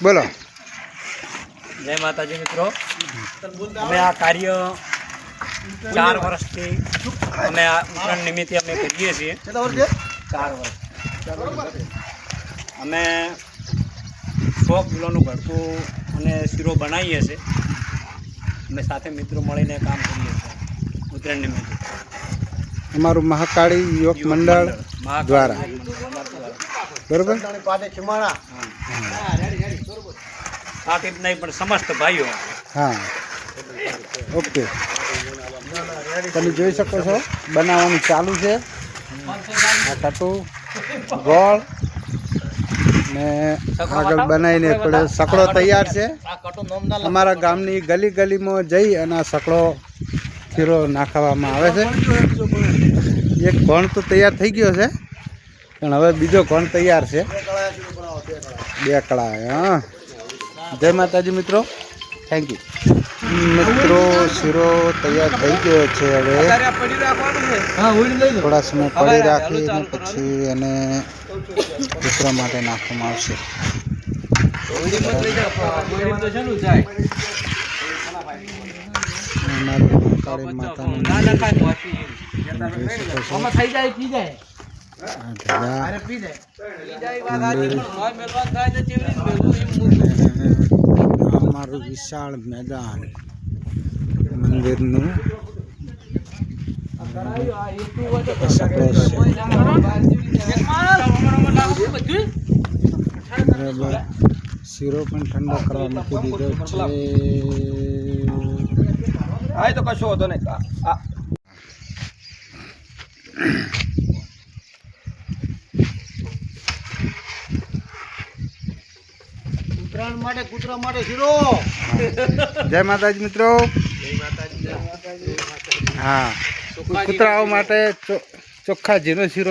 બોલો. જય માતાજી મિત્રો. અમે આ કાર્ય 4 વર્ષથી અમે આ ઉત્તરાયણ નિમિત્તે અમે કરીએ છીએ. 4 વર્ષ અમે 100 કિલોનું ભરતું અને શીરો બનાવીએ છીએ. અમે સાથે મિત્રો મળીને કામ કરીએ છીએ ઉત્તરાયણ નિમિત્તે. અમારું મહાકાળી યોગ મંડળ દ્વારા બરોબર. સાકીબ નહીં પણ સમસ્ત ભાઈઓ. હા ઓકે. તમે જોઈ શકો છો બનાવવાનું ચાલુ છે. આ કટું ગોળ ને આગળ બનાવીને પેલો સકડો તૈયાર છે. અમારા ગામની ગલી ગલીમાં જઈ અને આ સકડો ખીરો નાખવામાં આવે છે. એક ઘણ તો તૈયાર થઈ ગયો છે પણ હવે બીજો ઘણ તૈયાર છે. 2 કળા. હા જય માતાજી મિત્રો. થેન્ક યુ મિત્રો. શીરો તૈયાર થઈ ગયો છે. હવે થોડા સમય પડી રાખીને પછી એને ઉતરવા માટે નાખવામાં આવશે. કાળી માતાનું અમારું વિશાળ મેદાન મંદિરનું બરાબર. શીરો પણ ઠંડો કરવા મૂકી દીધો છે. તો કશો હતો ને. ઉત્તરાયણ માટે કૂતરા માટે શીરો. જય માતાજી મિત્રો. હા કૂતરાઓ માટે ચોખ્ખા જીનો શીરો.